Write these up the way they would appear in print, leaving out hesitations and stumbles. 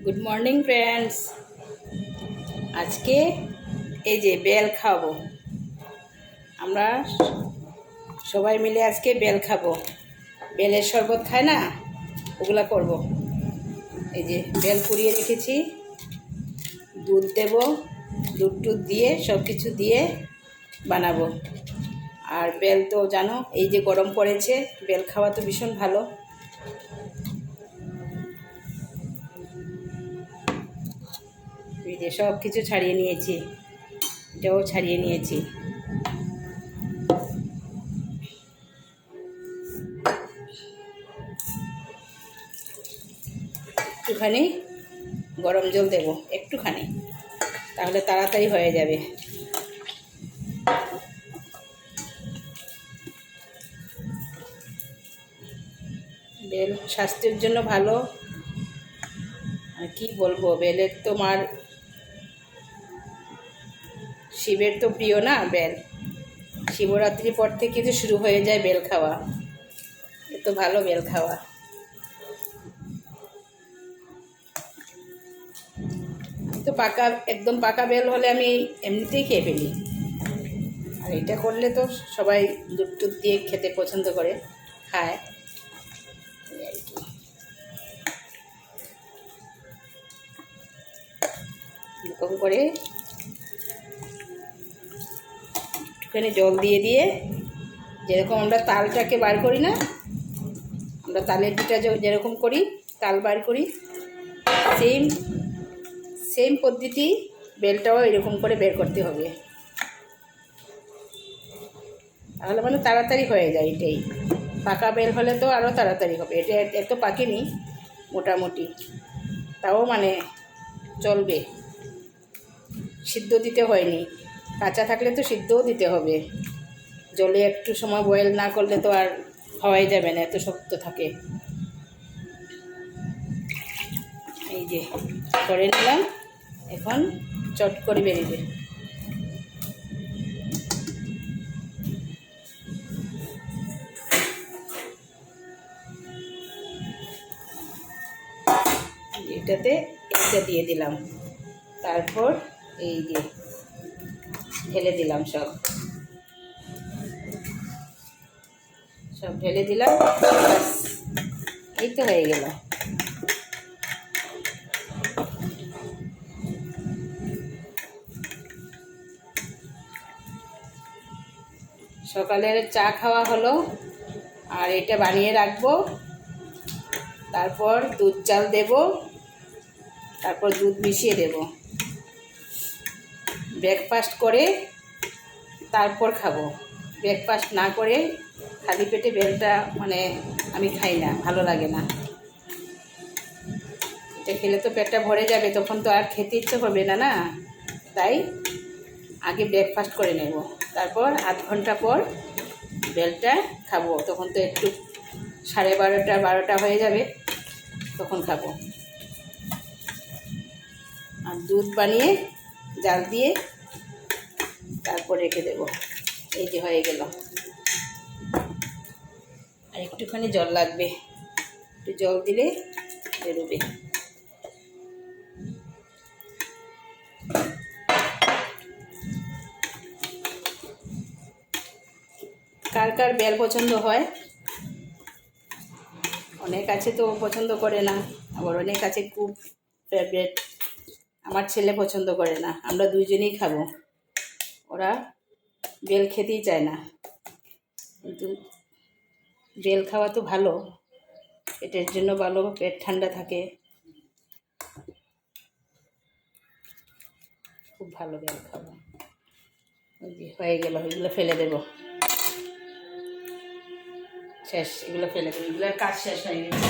Good morning friends. আজকে এই যে বেল খাবো আমরা সবাই মিলে। আজকে বেল খাবো, বেলের শরবত খায় না, ওগুলা করব। এই যে বেল কুড়িয়ে রেখেছি, দুধ দেব, দুধ টুধ দিয়ে সব কিছু দিয়ে বানাবো। আর বেল তো জানো, এই যে গরম পড়েছে, বেল খাওয়া তো ভীষণ ভালো। এই যে সব কিছু ছাড়িয়ে নিয়েছি, এটাও ছাড়িয়ে নিয়েছি। একটুখানি গরম জল দেব, একটুখানি, তাহলে তাড়াতাড়ি হয়ে যাবে। বেল স্বাস্থ্যের জন্য ভালো। আর কি বলবো, বেলের তো শিবের তো প্রিয় না বেল। শিবরাত্রির পর থেকে তো শুরু হয়ে যায় বেল খাওয়া। এত ভালো বেল খাওয়া। তো একদম পাকা বেল হলে আমি এমনিতেই খেয়ে ফেলি। আর এটা করলে তো সবাই দুধ টুধ দিয়ে খেতে পছন্দ করে, খায়। এই আর কি। এরকম করে একটুখানি জল দিয়ে দিয়ে, যেরকম আমরা তালটাকে বার করি না, আমরা তালের পিঠা যেরকম করি, তাল বার করি, সেম সেম পদ্ধতি বেলটাও এরকম করে বের করতে হবে। তাহলে মানে তাড়াতাড়ি হয়ে যায়। এটাই পাকা বেল হলে তো আরও তাড়াতাড়ি হবে। এটা এত পাকেনি মোটামুটি, তাও মানে চলবে, সিদ্ধ দিতে হয়নি। কাঁচা থাকলে তো সিদ্ধও দিতে হবে, জলে একটু সময় বয়েল না করলে তো আর খাওয়াই যাবে না, এত শক্ত থাকে। এই যে করে নিলাম, এখন চট করে বেরিয়ে। এটাতে এটা দিয়ে দিলাম, তারপর এই যে ঢেলে দিলাম, সব ঢেলে দিলাম। এই তো হয়ে গেল। সকালের চা খাওয়া হলো, আর এটা বানিয়ে রাখবো। তারপর দুধ চাল দেব, তারপর দুধ মিশিয়ে দেব। ব্রেকফাস্ট করে তারপর খাবো। ব্রেকফাস্ট না করে খালি পেটে বেলটা মানে আমি খাই না, ভালো লাগে না। এটা খেলে তো পেটটা ভরে যাবে, তখন তো আর খেতে ইচ্ছে করবে না, না? তাই আগে ব্রেকফাস্ট করে নেব, তারপর আধ ঘন্টা পর বেলটা খাবো। তখন তো একটু 12:30 হয়ে যাবে, তখন খাবো। আর দুধ বানিয়ে জাল দিয়ে তারপর রেখে দেব। এই যে হয়ে গেল। আর একটুখানি জল লাগবে, একটু জল দিলে বেরোবে। কার কার বেল পছন্দ হয়? অনেক আছে তো পছন্দ করে না, আবার অনেক আছে খুব ফেভারিট। আমার ছেলে পছন্দ করে না, আমরা দুইজনেই খাবো। ওরা বেল খেতেই চায় না, কিন্তু বেল খাওয়া তো ভালো, পেটের জন্য ভালো, পেট ঠান্ডা থাকে, খুব ভালো বেল খাওয়া। ওই যে হয়ে গেল, এগুলো ফেলে দেব, শেষ। এগুলো ফেলে দেবো, এগুলোর কাজ শেষ হয়ে গেছে।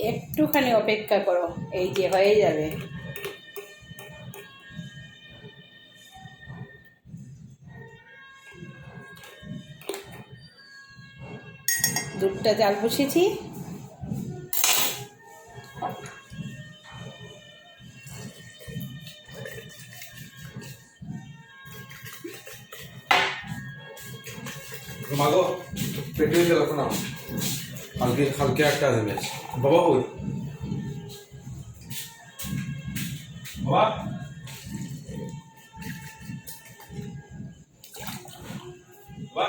একটুখানি অপেক্ষা করো, এই যে হয়ে যাবে। দুধটা জাল বসিয়েছি। মাগো পেটে গেল না, কালকে কালকে একটা দিন বাবা ওই বাবা বাবা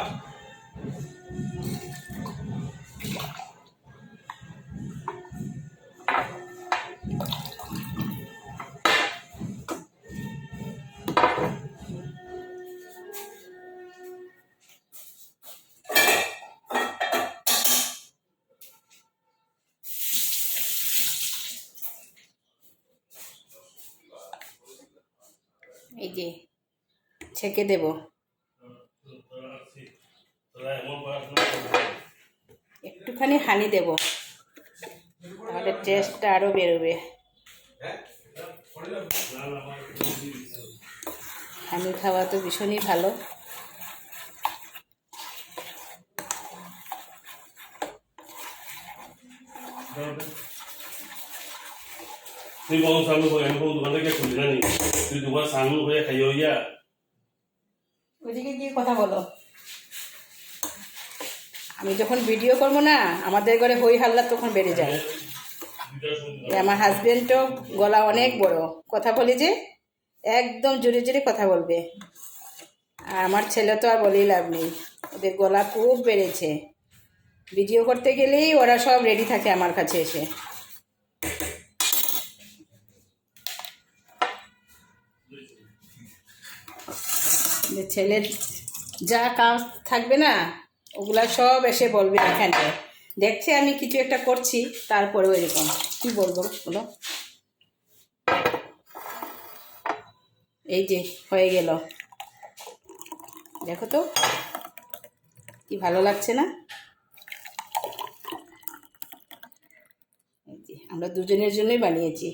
এই যে ছেঁকে দেব। একটুখানি হানি দেব, তাহলে টেস্টটা আরও বেরোবে। হানি খাওয়া তো ভীষণই ভালো। তুই বল সামনে বল আমি দোকান থেকে খুলি না নি তুই দোকান সামনে হয়ে খাইও ইয়া ওইদিকে গিয়ে কথা বলো। আমি যখন ভিডিও করবো না, আমাদের ঘরে হই হাল্লা তখন বেড়ে যায়। আমার হাজবেন্ডও গলা অনেক বড়, কথা বলে যে একদম জোরে জোরে কথা বলবে। আর আমার ছেলে তো আর বলেই লাভ নেই, ওদের গলা খুব বেড়েছে। ভিডিও করতে গেলেই ওরা সব রেডি থাকে আমার কাছে এসে। ছেলের যা কাজ থাকবে না, ওগুলা সব এসে বলবে এখানে। দেখছে আমি কিছু একটা করছি, তারপরেও এরকম কি বলবো বলো। এই যে হয়ে গেল, দেখো তো কি ভালো লাগছে না। এই যে আমরা দুজনের জন্যই বানিয়েছি,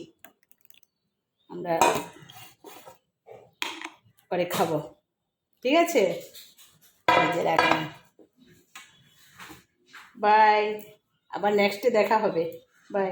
আমরা পরে খাবো, ঠিক আছে। এই যে রাখলাম, বাই, আবার নেক্সটে দেখা হবে, বাই।